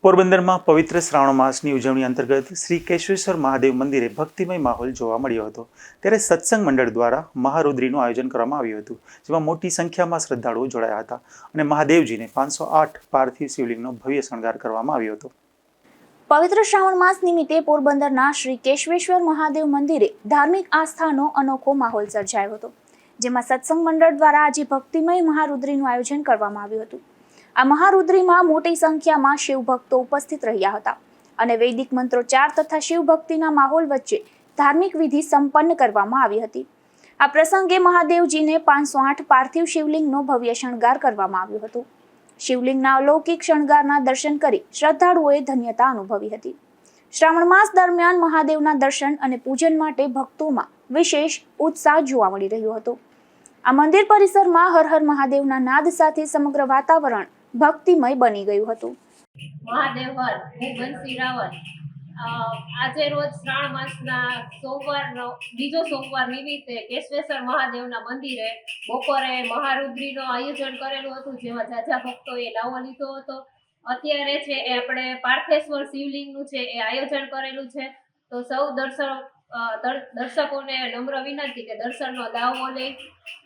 પોરબંદરમાં પવિત્ર શ્રાવણ માસની ઉજવણી અંતર્ગત શ્રી કેશવેશ્વર મહાદેવ મંદિરે ભક્તિમય માહોલ જોવા મળ્યો હતો। ત્યારે સત્સંગ મંડળ દ્વારા મહારુદ્રીનું આયોજન કરવામાં આવ્યું હતું, જેમાં મોટી સંખ્યામાં શ્રદ્ધાળુઓ જોડાયા હતા અને મહાદેવજીને 508 પાર્થિવ શિવલિંગનો ભવ્ય શણગાર કરવામાં આવ્યો હતો। પવિત્ર શ્રાવણ માસ નિમિત્તે પોરબંદરના શ્રી કેશવેશ્વર મહાદેવ મંદિરે ધાર્મિક આસ્થાનો અનોખો માહોલ સર્જાયો હતો, જેમાં સત્સંગ મંડળ દ્વારા આજે ભક્તિમય મહારુદ્રીનું આયોજન કરવામાં આવ્યું હતું। આ મહારુદ્રીમાં મોટી સંખ્યામાં શિવભક્તો ઉપસ્થિત રહ્યા હતા અને વૈદિક મંત્રોચ્ચાર તથા શિવભક્તિના માહોલ વચ્ચે ધાર્મિક વિધિ સંપન્ન કરવામાં આવી હતી। આ પ્રસંગે મહાદેવજીને 508 પાર્થિવ શિવલિંગનો ભવ્ય શણગાર કરવામાં આવ્યો હતો। શિવલિંગના અલૌકિક શણગારના દર્શન કરી શ્રદ્ધાળુઓએ ધન્યતા અનુભવી હતી। શ્રાવણ માસ દરમિયાન મહાદેવના દર્શન અને પૂજન માટે ભક્તોમાં વિશેષ ઉત્સાહ જોવા મળી રહ્યો હતો। આ મંદિર પરિસરમાં હર હર મહાદેવના નાદ સાથે સમગ્ર વાતાવરણ ભક્તિમય બની ગયું હતું। મહાદેવ હર, હું બંસી રાવલ। આજે રોજ શ્રાવણ માસના બીજો સોમવાર નિમિત્તે કેશવેશ્વર મહાદેવના મંદિરે બપોરે મહારુદ્રીનું આયોજન કરેલું હતું, જેમાં જાજા ભક્તોએ લાવો લીધો હતો। અત્યારે છે એ આપણે પાર્થેશ્વર શિવલિંગનું છે એ આયોજન કરેલું છે, તો સૌ દર્શકોને નમ્ર વિનંતી કે દર્શનનો દાવો લે।